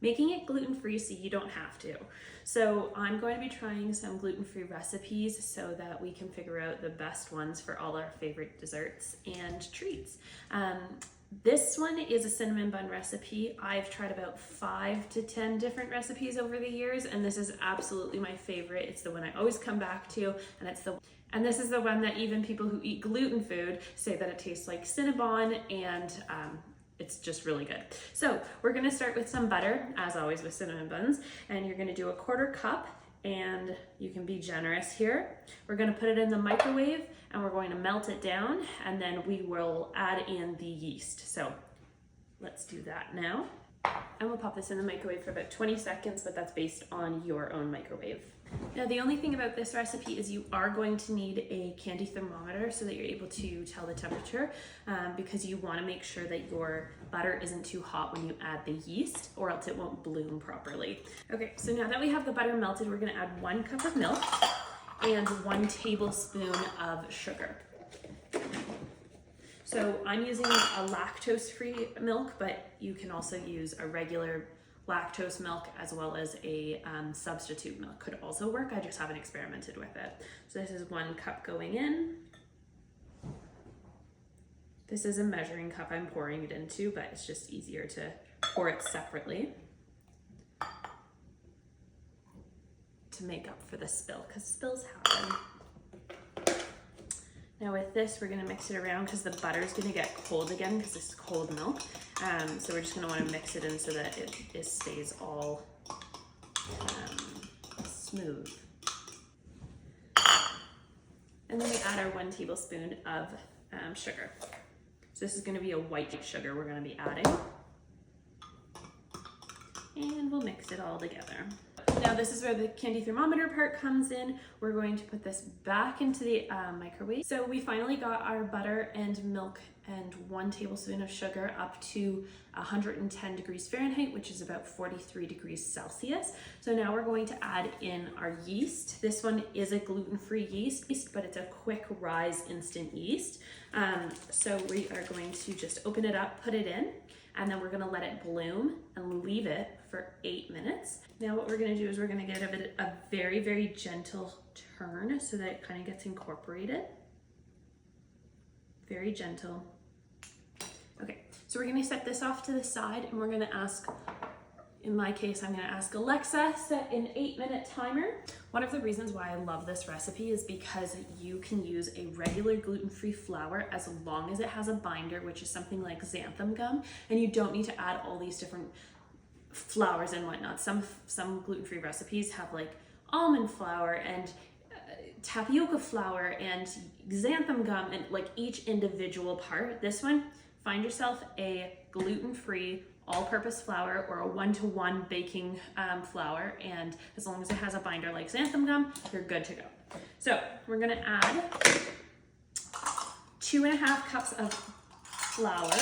making it gluten-free so you don't have to. So I'm going to be trying some gluten-free recipes so that we can figure out the best ones for all our favorite desserts and treats. This one is a cinnamon bun recipe. I've tried about 5 to 10 different recipes over the years, and this is absolutely my favorite. It's the one I always come back to, and this is the one that even people who eat gluten food say that it tastes like Cinnabon, and it's just really good. So we're gonna start with some butter, as always with cinnamon buns, and you're gonna do a 1/4 cup, and you can be generous here. We're gonna put it in the microwave and we're going to melt it down, and then we will add in the yeast. So let's do that now. And we'll pop this in the microwave for about 20 seconds, but that's based on your own microwave. Now, the only thing about this recipe is you are going to need a candy thermometer so that you're able to tell the temperature, because you want to make sure that your butter isn't too hot when you add the yeast, or else it won't bloom properly. Okay, so now that we have the butter melted, we're going to add 1 cup of milk and 1 tablespoon of sugar. So I'm using a lactose-free milk, but you can also use a regular lactose milk as well as a substitute milk could also work. I just haven't experimented with it. So this is 1 cup going in. This is a measuring cup I'm pouring it into, but it's just easier to pour it separately to make up for the spill, because spills happen. Now with this, we're gonna mix it around because the butter's gonna get cold again because it's cold milk. So we're just gonna wanna mix it in so that it stays all smooth. And then we add our 1 tablespoon of sugar. So this is gonna be a white sugar we're gonna be adding. And we'll mix it all together. Now this is where the candy thermometer part comes in. We're going to put this back into the microwave. So we finally got our butter and milk and 1 tablespoon of sugar up to 110 degrees Fahrenheit, which is about 43 degrees Celsius. So now we're going to add in our yeast. This one is a gluten-free yeast, but it's a quick rise instant yeast. So we are going to just open it up, put it in, and then we're gonna let it bloom and leave it for 8 minutes. Now what we're gonna do is we're gonna give it a very, very gentle turn so that it kind of gets incorporated. Very gentle. Okay, so we're gonna set this off to the side, and we're gonna ask, in my case, I'm gonna ask Alexa, set an 8-minute timer. One of the reasons why I love this recipe is because you can use a regular gluten-free flour as long as it has a binder, which is something like xanthan gum, and you don't need to add all these different flours and whatnot. Some gluten-free recipes have like almond flour and tapioca flour and xanthan gum, and like each individual part. This one, find yourself a gluten-free all-purpose flour or a 1-to-1 baking flour, and as long as it has a binder like xanthan gum, you're good to go. So we're gonna add 2.5 cups of flour.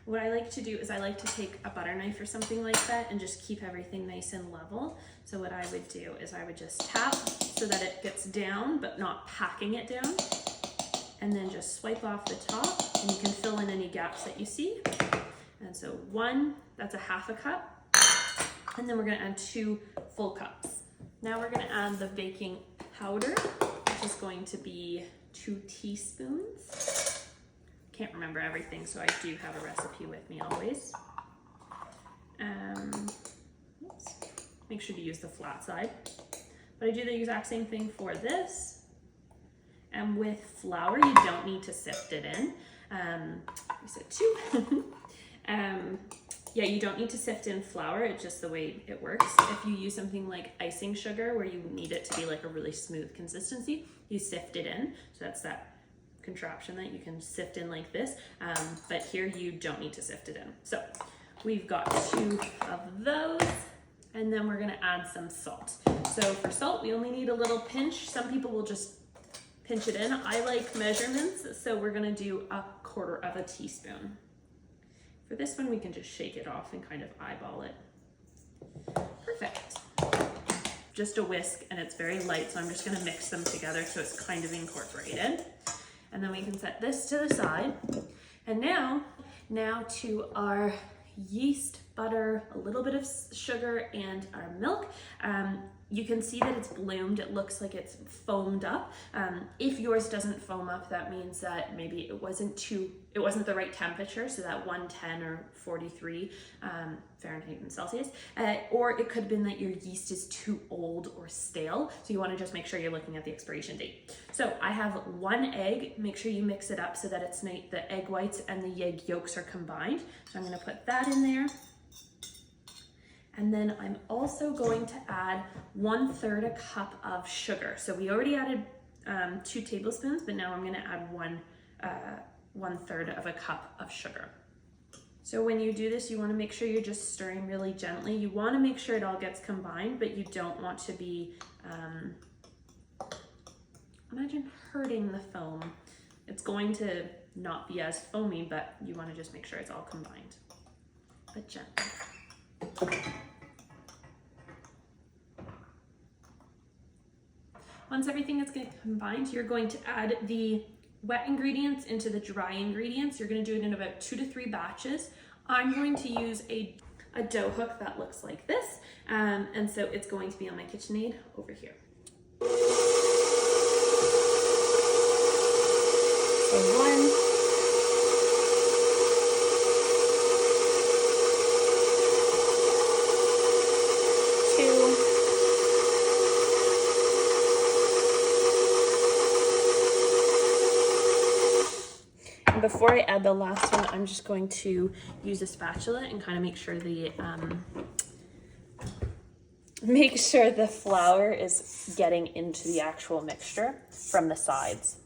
What I like to do is I like to take a butter knife or something like that and just keep everything nice and level. So what I would do is I would just tap so that it gets down, but not packing it down. And then just swipe off the top, and you can fill in any gaps that you see. And so 1, that's a 1/2 cup. And then we're gonna add 2 full cups. Now we're gonna add the baking powder, which is going to be 2 teaspoons. Can't remember everything, so I do have a recipe with me always. Oops. Make sure to use the flat side. But I do the exact same thing for this. And with flour, you don't need to sift it in. We said 2. Yeah, you don't need to sift in flour. It's just the way it works. If you use something like icing sugar, where you need it to be like a really smooth consistency, you sift it in. So that's that contraption that you can sift in like this. But here you don't need to sift it in. So we've got 2 of those. And then we're gonna add some salt. So for salt, we only need a little pinch. Some people will just pinch it in. I like measurements, so we're gonna do 1/4 teaspoon. For this one, we can just shake it off and kind of eyeball it. Perfect. Just a whisk, and it's very light, so I'm just gonna mix them together so it's kind of incorporated. And then we can set this to the side. And now to our yeast, butter, a little bit of sugar, and our milk. You can see that it's bloomed. It looks like it's foamed up. If yours doesn't foam up, that means that maybe it wasn't the right temperature, so that 110 or 43 Fahrenheit and Celsius, or it could have been that your yeast is too old or stale. So you want to just make sure you're looking at the expiration date. So I have 1 egg. Make sure you mix it up so that it's the egg whites and the egg yolks are combined. So I'm going to put that in there. And then I'm also going to add 1/3 a cup of sugar. So we already added 2 tablespoons, but now I'm going to add 1/3 of a cup of sugar. So when you do this, you want to make sure you're just stirring really gently. You want to make sure it all gets combined, but you don't want to be, imagine hurting the foam. It's going to not be as foamy, but you want to just make sure it's all combined, but gently. Once everything is combined, you're going to add the wet ingredients into the dry ingredients. You're going to do it in about 2 to 3 batches. I'm going to use a dough hook that looks like this, and so it's going to be on my KitchenAid over here. So 1, 2, before I add the last one, I'm just going to use a spatula and kind of make sure the flour is getting into the actual mixture from the sides.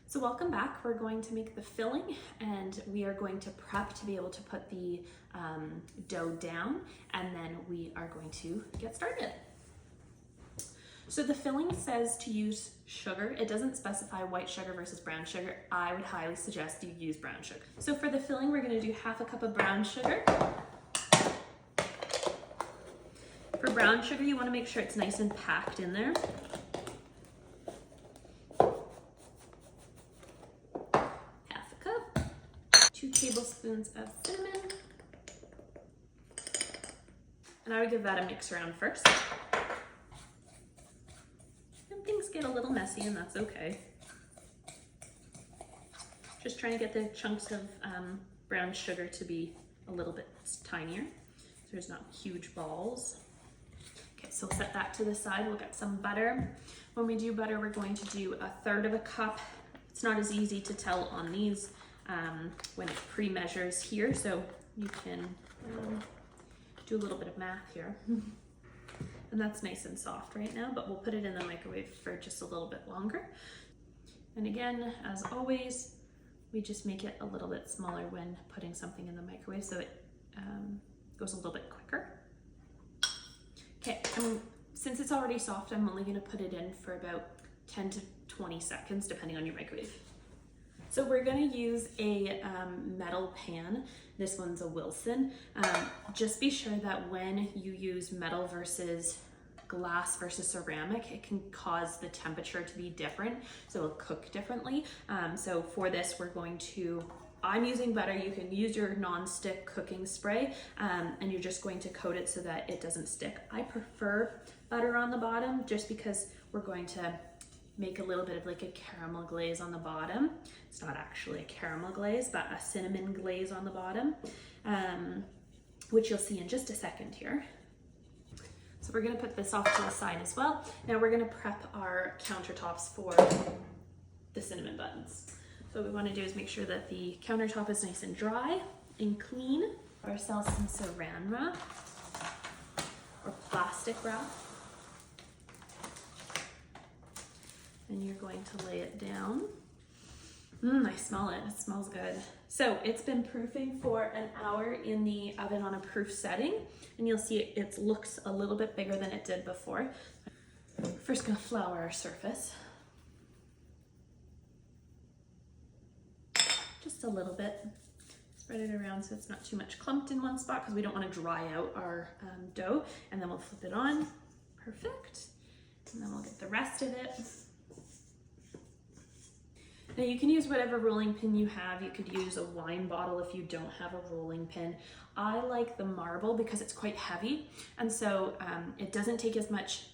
So welcome back. We're going to make the filling, and we are going to prep to be able to put the dough down, and then we are going to get started. So the filling says to use sugar. It doesn't specify white sugar versus brown sugar. I would highly suggest you use brown sugar. So for the filling, we're going to do 1/2 cup of brown sugar. For brown sugar, you want to make sure it's nice and packed in there. 2 tablespoons of cinnamon, and I would give that a mix around first. And things get a little messy, and that's okay. Just trying to get the chunks of brown sugar to be a little bit tinier, so there's not huge balls. Okay, so we'll set that to the side. We'll get some butter. When we do butter, we're going to do 1/3 of a cup. It's not as easy to tell on these when it pre-measures here, so you can do a little bit of math here. And that's nice and soft right now, but we'll put it in the microwave for just a little bit longer. And again, as always, we just make it a little bit smaller when putting something in the microwave so it goes a little bit quicker. Okay, since it's already soft, I'm only gonna put it in for about 10 to 20 seconds, depending on your microwave. So we're gonna use a metal pan. This one's a Wilson. Just be sure that when you use metal versus glass versus ceramic, it can cause the temperature to be different, so it'll cook differently. So for this, I'm using butter. You can use your non-stick cooking spray, and you're just going to coat it so that it doesn't stick. I prefer butter on the bottom just because we're going to make a little bit of like a caramel glaze on the bottom. It's not actually a caramel glaze, but a cinnamon glaze on the bottom, which you'll see in just a second here. So we're gonna put this off to the side as well. Now we're gonna prep our countertops for the cinnamon buns. So what we wanna do is make sure that the countertop is nice and dry and clean. Put ourselves some saran wrap or plastic wrap. And you're going to lay it down. I smell it, it smells good. So it's been proofing for an hour in the oven on a proof setting, and you'll see it looks a little bit bigger than it did before. First gonna flour our surface. Just a little bit. Spread it around so it's not too much clumped in one spot because we don't want to dry out our dough, and then we'll flip it on. Perfect. rest of it. Now you can use whatever rolling pin you have. You could use a wine bottle if you don't have a rolling pin. I like the marble because it's quite heavy, and so it doesn't take as much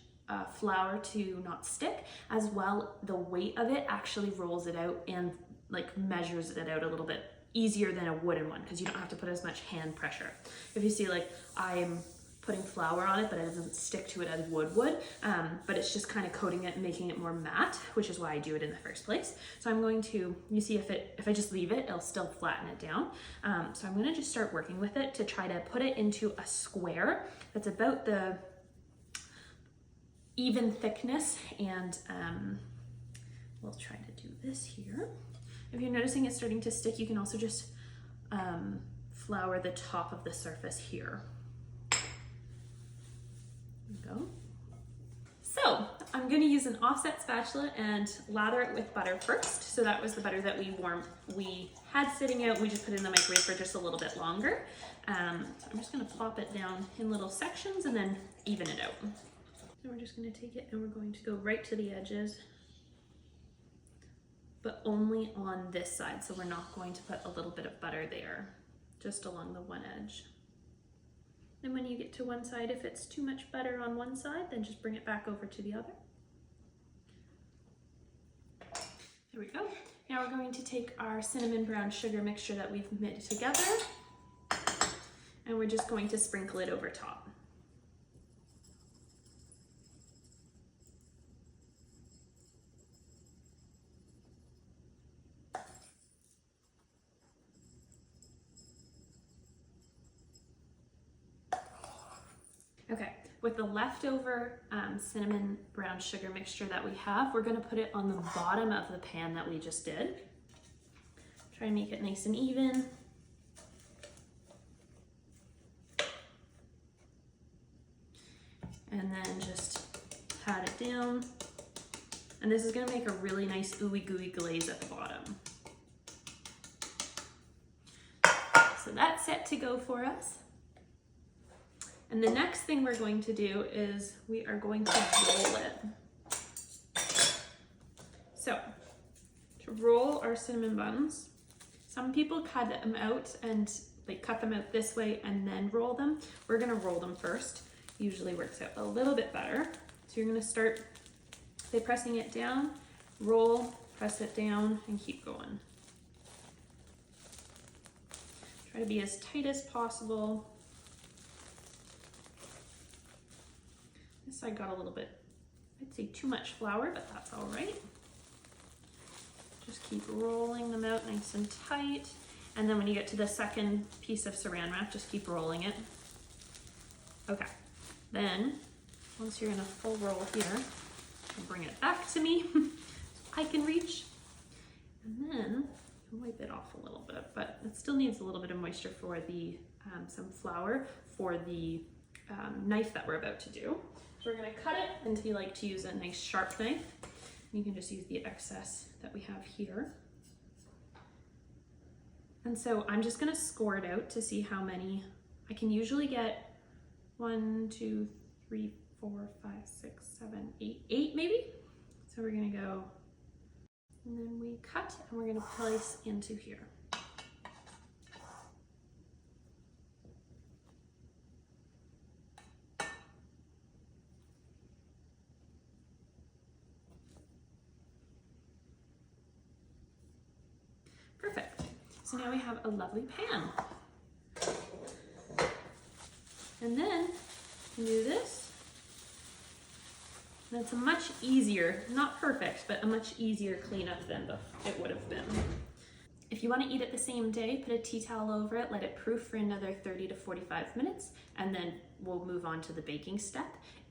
flour to not stick. As well, the weight of it actually rolls it out and like measures it out a little bit easier than a wooden one, because you don't have to put as much hand pressure. If you see, like, I'm putting flour on it, but it doesn't stick to it as wood would, but it's just kind of coating it and making it more matte, which is why I do it in the first place. So I'm going to, you see, if I just leave it, it'll still flatten it down. So I'm going to just start working with it to try to put it into a square that's about the even thickness, and we'll try to do this here. If you're noticing it's starting to stick, you can also just flour the top of the surface here. Go. So I'm going to use an offset spatula and lather it with butter first. So that was the butter that we had sitting out. We just put it in the microwave for just a little bit longer. So I'm just going to plop it down in little sections and then even it out. So we're just going to take it and we're going to go right to the edges, but only on this side. So we're not going to put a little bit of butter there, just along the one edge. And when you get to one side, if it's too much butter on one side, then just bring it back over to the other. There we go. Now we're going to take our cinnamon brown sugar mixture that we've mixed together, and we're just going to sprinkle it over top. Okay, with the leftover cinnamon brown sugar mixture that we have, we're going to put it on the bottom of the pan that we just did. Try and make it nice and even. And then just pat it down. And this is going to make a really nice ooey gooey glaze at the bottom. So that's set to go for us. And the next thing we're going to do is we are going to roll it. So to roll our cinnamon buns, some people cut them out and like cut them out this way and then roll them. We're gonna roll them first. Usually works out a little bit better. So you're gonna start by pressing it down, roll, press it down, and keep going. Try to be as tight as possible. This side got a little bit, I'd say too much flour, but that's all right. Just keep rolling them out nice and tight. And then when you get to the second piece of saran wrap, just keep rolling it. Okay, then once you're in a full roll here, bring it back to me so I can reach. And then wipe it off a little bit, but it still needs a little bit of moisture for the, some flour for the knife that we're about to do. So we're gonna cut it, and if you like to use a nice sharp knife, you can just use the excess that we have here. And so I'm just gonna score it out to see how many. I can usually get 1, 2, 3, 4, 5, 6, 7, 8 maybe. So we're gonna go, and then we cut, and we're gonna place into here. Perfect. So now we have a lovely pan. And then you do this. And it's a much easier, not perfect, but a much easier cleanup than it would have been. If you want to eat it the same day, put a tea towel over it, let it proof for another 30 to 45 minutes, and then we'll move on to the baking step.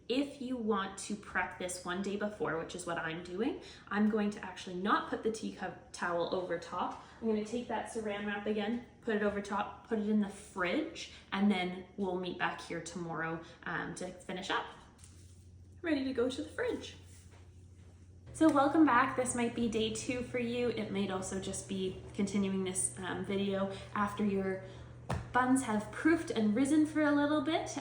If you want to prep this one day before, which is what I'm doing, I'm going to actually not put the tea towel over top. I'm going to take that saran wrap again, put it over top, put it in the fridge, and then we'll meet back here tomorrow to finish up. Ready to go to the fridge. So welcome back. This might be day 2 for you. It might also just be continuing this video after your buns have proofed and risen for a little bit.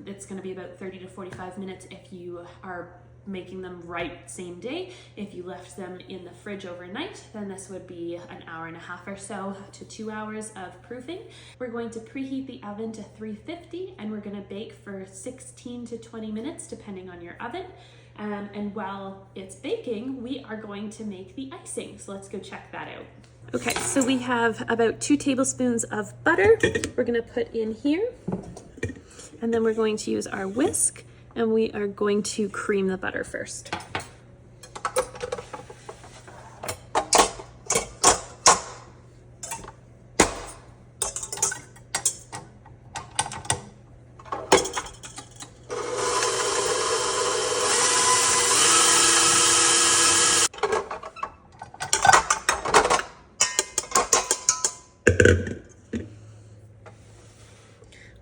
It's going to be about 30 to 45 minutes if you are making them right same day. If you left them in the fridge overnight, then this would be an hour and a half or so to 2 hours of proofing. We're going to preheat the oven to 350 and we're going to bake for 16 to 20 minutes depending on your oven. And while it's baking, we are going to make the icing. So let's go check that out. Okay, so we have about 2 tablespoons of butter we're gonna put in here. And then we're going to use our whisk and we are going to cream the butter first.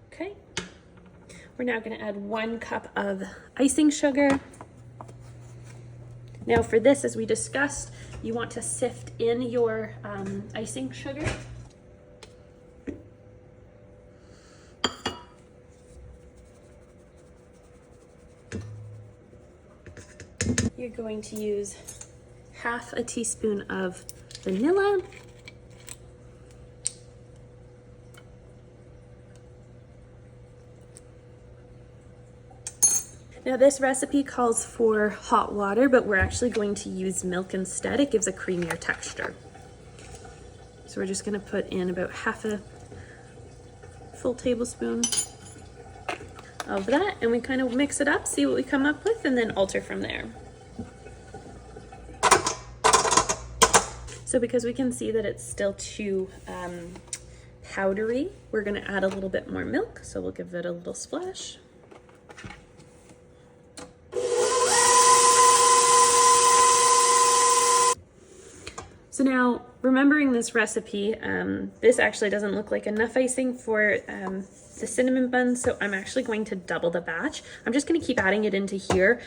Okay, we're now going to add 1 cup of icing sugar. Now for this, as we discussed, you want to sift in your icing sugar. You're going to use half a teaspoon of vanilla. Now this recipe calls for hot water, but we're actually going to use milk instead. It gives a creamier texture. So we're just gonna put in about half a full tablespoon of that, and we kind of mix it up, see what we come up with, and then alter from there. So because we can see that it's still too powdery, we're gonna add a little bit more milk, so we'll give it a little splash. So now, remembering this recipe, this actually doesn't look like enough icing for the cinnamon buns, so I'm actually going to double the batch. I'm just going to keep adding it into here.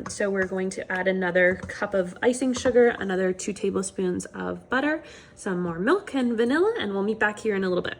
So we're going to add another cup of icing sugar, another 2 tablespoons of butter, some more milk and vanilla, and we'll meet back here in a little bit.